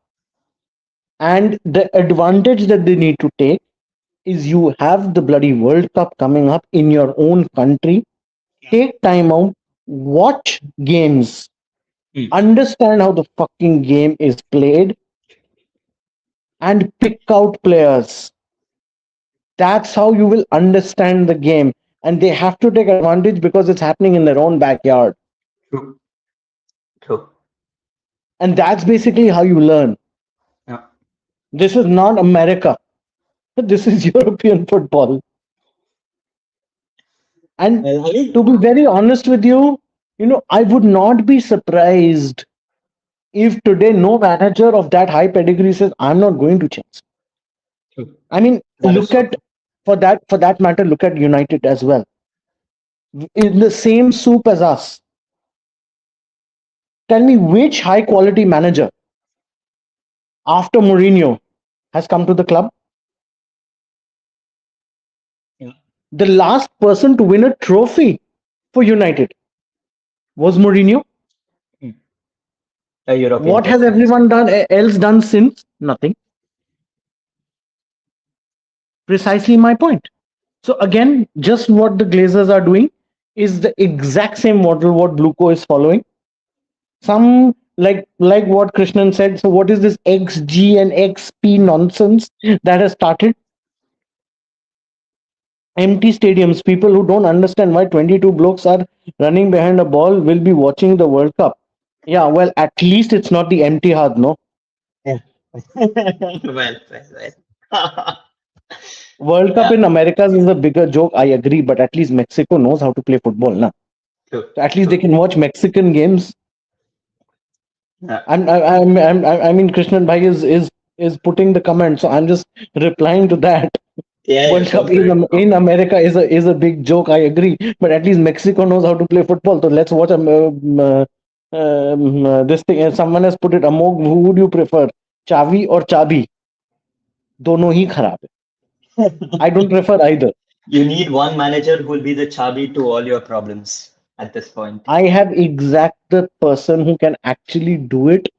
And the advantage that they need to take is you have the bloody World Cup coming up in your own country. Take time out, watch games, Hmm. understand how the fucking game is played, and pick out players. That's how you will understand the game. And they have to take advantage because it's happening in their own backyard. True. True. And that's basically how you learn. Yeah. This is not America. This is European football. And Well, I to mean, be very honest with you, I would not be surprised if today no manager of that high pedigree says, I'm not going to change. true. I mean, That is so true. for that matter, look at United as well. In the same soup as us. Tell me which high quality manager after Mourinho has come to the club. Yeah. The last person to win a trophy for United was Mourinho. Hmm. A European What has trophy. everyone else done since? Nothing. Precisely my point. So again, just what the Glazers are doing is the exact same model what BlueCo is following. Some like what Krishnan said. So what is this XG and XP nonsense that has started? Empty stadiums. People who don't understand why 22 blokes are running behind a ball will be watching the World Cup. Yeah, well, at least it's not the empty heart, no. Yeah. Well. World Cup Yeah. in Americas is a bigger joke. I agree, but at least Mexico knows how to play football, na. True. So at least they True. can watch Mexican games. Yeah. I mean, Krishnan Bhai is putting the comment, so I'm just replying to that. Yeah. Yeah. World Go Cup for it. Go in for it. America is a big joke. I agree, but at least Mexico knows how to play football. So let's watch this thing. And someone has put it. Amog, who would you prefer, Chavi or Chabi? दोनों ही खराब है. I don't prefer either. You need one manager who will be the chabi to all your problems at this point. I have exact the person who can actually do it,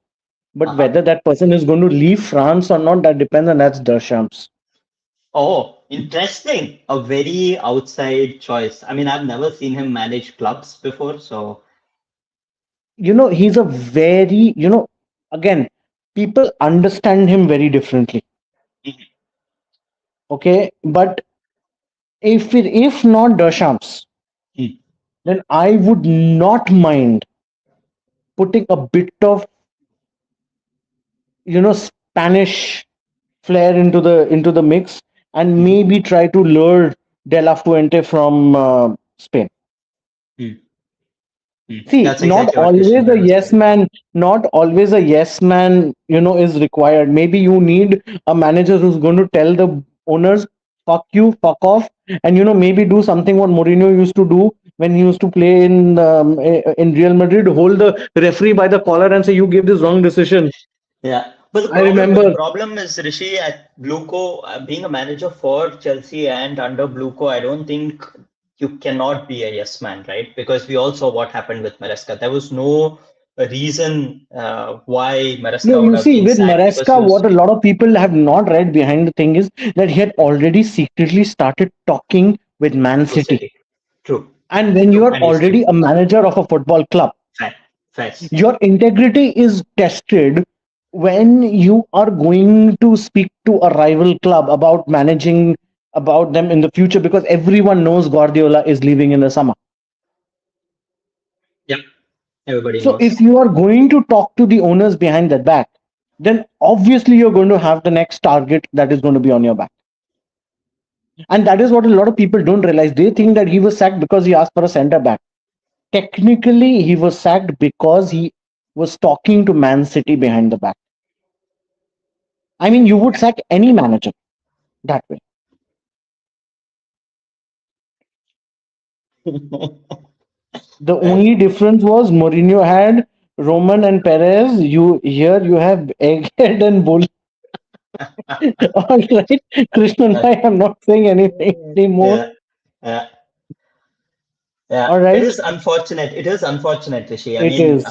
but Uh-huh. whether that person is going to leave France or not, that depends, and that's Deschamps. Oh, interesting. A very outside choice. I mean, I've never seen him manage clubs before, so He's a very, again, people understand him very differently. Okay, but if not Deschamps, Hmm. then I would not mind putting a bit of Spanish flair into the mix and Mhm. maybe try to lure De La Fuente from Spain. Hmm. Hmm. See, That's exactly what Christian was saying. not always a yes man, is required. Maybe you need a manager who's going to tell the owners, fuck you, fuck off, and maybe do something what Mourinho used to do when he used to play in Real Madrid, hold the referee by the collar and say, you gave this wrong decision. Yeah, but the I problem the remember. problem is Rishi at BlueCo being a manager for Chelsea and under BlueCo, I don't think you cannot be a yes man, right? Because we all saw what happened with Maresca. There was no reason why No, Maresca would you have see, been with sacked because he Maresca, was what a lot of people have not read behind the thing is that he had already secretly started talking with Man to City. City. True, And when you true, are and he's still already a manager of a football club, fair, fair. your integrity is tested when you are going to speak to a rival club about managing about them in the future because everyone knows Guardiola is leaving in the summer. Yeah, everybody So knows. if you are going to talk to the owners behind that back, then obviously you're going to have the next target that is going to be on your back. And that is what a lot of people don't realize. They think that he was sacked because he asked for a center back. Technically, he was sacked because he was talking to Man City behind the back. I mean, you would sack any manager that way. The Right. only difference was Mourinho had Roman and Perez. You here you have Egghead and Bull. All right, Krishnan, Uh, I am not saying anything anymore. yeah. Yeah. Yeah, All it right, is unfortunate. It is unfortunate, Rishi. I it mean, is.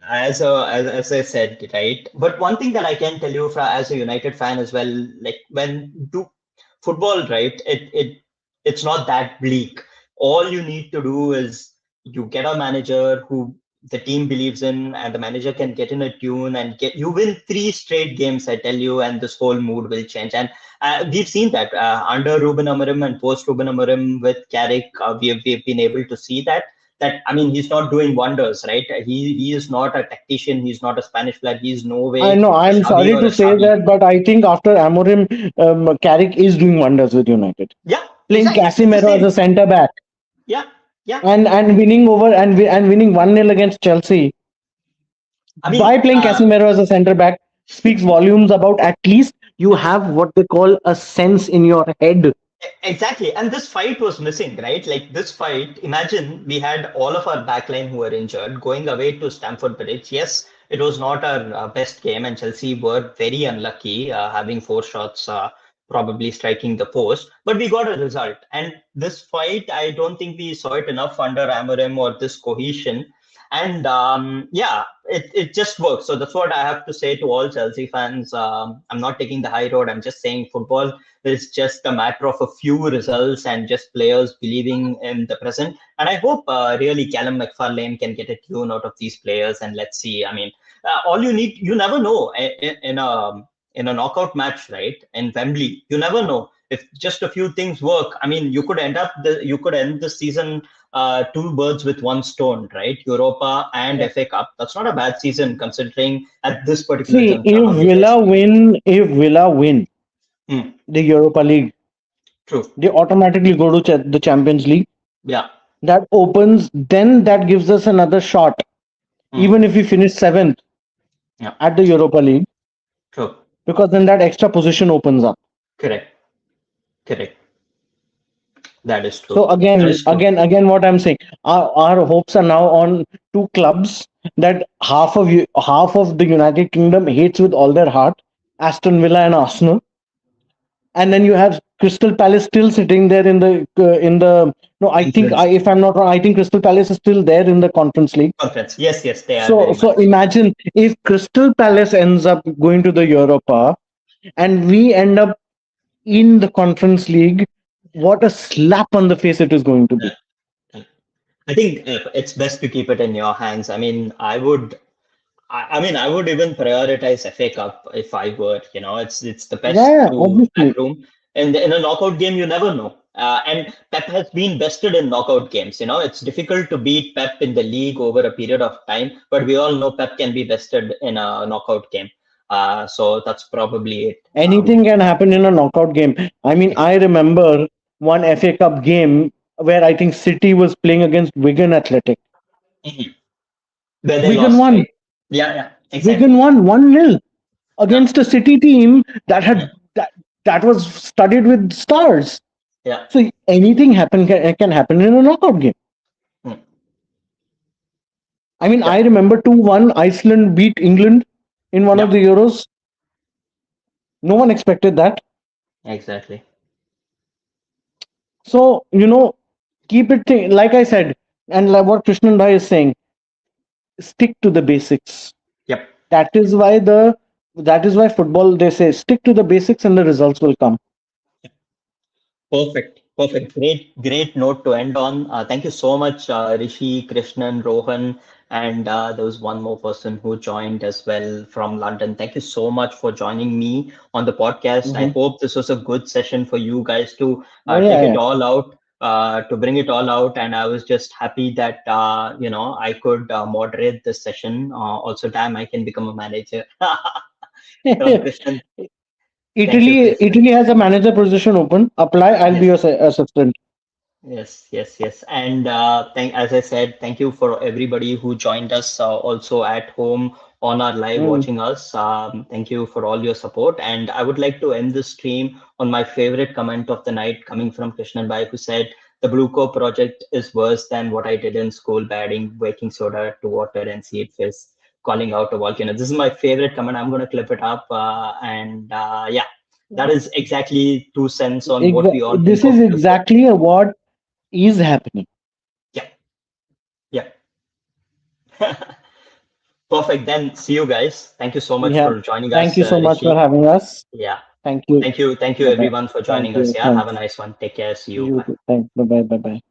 as I said, right? But one thing that I can tell you as a United fan as well, like when do football, right? It's not that bleak. All you need to do is you get a manager who the team believes in, and the manager can get in a tune and get you win three straight games. I tell you, and this whole mood will change. And we've seen that under Ruben Amorim and post Ruben Amorim with Carrick, we've been able to see that. That I mean, he's not doing wonders, right? He is not a tactician. He's not a Spanish player. He's no I way know. a I'm Xavi sorry or a to say Xavi. that, but I think after Amorim, Carrick is doing wonders with United. Yeah, Playing exactly. It's the Casemiro as same. a centre back Yeah, yeah. and winning over and winning 1-0 against Chelsea I by mean, playing Casemiro as a centre back speaks volumes about at least you have what they call a sense in your head. exactly. And this fight was missing, right? Like this fight, imagine we had all of our backline who were injured going away to Stamford Bridge. Yes, it was not our best game, and Chelsea were very unlucky, having four shots, probably striking the post. But we got a result. And this fight, I don't think we saw it enough under Amorim or this cohesion. And yeah, it just works. So that's what I have to say to all Chelsea fans. I'm not taking the high road. I'm just saying football is just a matter of a few results and just players believing in the present. And I hope really Callum McFarlane can get a tune out of these players. And let's see. I mean, all you need, you never know in a knockout match, right? In Wembley, you never know if just a few things work. I mean, you could end the season two birds with one stone, right? Europa and Yeah. FA Cup. That's not a bad season considering at this particular See, juncture how you guys are playing. If Villa win Hmm, the Europa League, true. they automatically go to the Champions League. Yeah. That opens, then that gives us another shot. Hmm, Even if we finish seventh yeah. at the Europa League, True. because then that extra position opens up. Correct. Correct. That is So true. That is true. again, what I'm saying, our hopes are now on two clubs that half of the United Kingdom hates with all their heart, Aston Villa and Arsenal, and then you have Crystal Palace still sitting there in the no, I think Conference. if I'm not wrong, I think Crystal Palace is still there in the Conference League. Conference. Yes, yes, they are So very so much. imagine if Crystal Palace ends up going to the Europa and we end up in the Conference League, what a slap on the face it is going to be. Yeah. I think it's best to keep it in your hands. I mean, I mean, I would even prioritize FA Cup if I were. You know, it's the Yeah, best yeah, to obviously. backroom. And in a knockout game, you never know. And Pep has been bested in knockout games. You know, it's difficult to beat Pep in the league over a period of time, but we all know Pep can be bested in a knockout game. So that's probably it. Anything can happen in a knockout game. I mean, I remember one FA Cup game where I think City was playing against Wigan Athletic. Mhm. Where they Wigan lost, won. right? Yeah, yeah, Wigan exactly. won 1-0 Yeah, against a City team yeah, that was studded with stars. yeah. So anything can happen in a knockout game. Hmm. I mean, I Yep, remember 2-1 Iceland beat England in one of yep, the Euros. No one expected that. exactly. So, keep it like I said, and like what Krishnan Bhai is saying, stick to the basics. Yep. That is why football, they say stick to the basics and the results will come. Perfect. Perfect. Great note to end on. Thank you so much, Rishi, Krishnan, Rohan, and there was one more person who joined as well from London. Thank you so much for joining me on the podcast. I Hmm. hope this was a good session for you guys to Oh take yeah, it yeah. all out, to bring it all out. And I was just happy that I could moderate this session. Also, damn, I can become a manager. So, Krishnan, Thank you, Chris. Italy has a manager position open. Apply. I'll be Yes. your assistant. Yes, yes, yes. And as I said, thank you for everybody who joined us also at home on our live Mm. watching us. Thank you for all your support. And I would like to end this stream on my favorite comment of the night coming from Krishnan Bhai, who said, the BlueCo project is worse than what I did in school by adding baking soda to water and see it fizz, calling out a volcano. This is my favorite comment. I'm going to clip it up. And yeah, that is exactly 2 cents on what we all This think is of BlueCo. exactly what is happening. Yeah. Yeah. Perfect. Then see you guys. Thank you so much Yeah. for joining Thank us, you so much for Rishi. having us. Yeah. Thank you. Thank you. Thank you Bye bye. everyone for Thank joining us. you. Yeah. Have a Thanks. nice one. Take care. See you. You Bye. too. Thanks. Bye bye. Bye bye.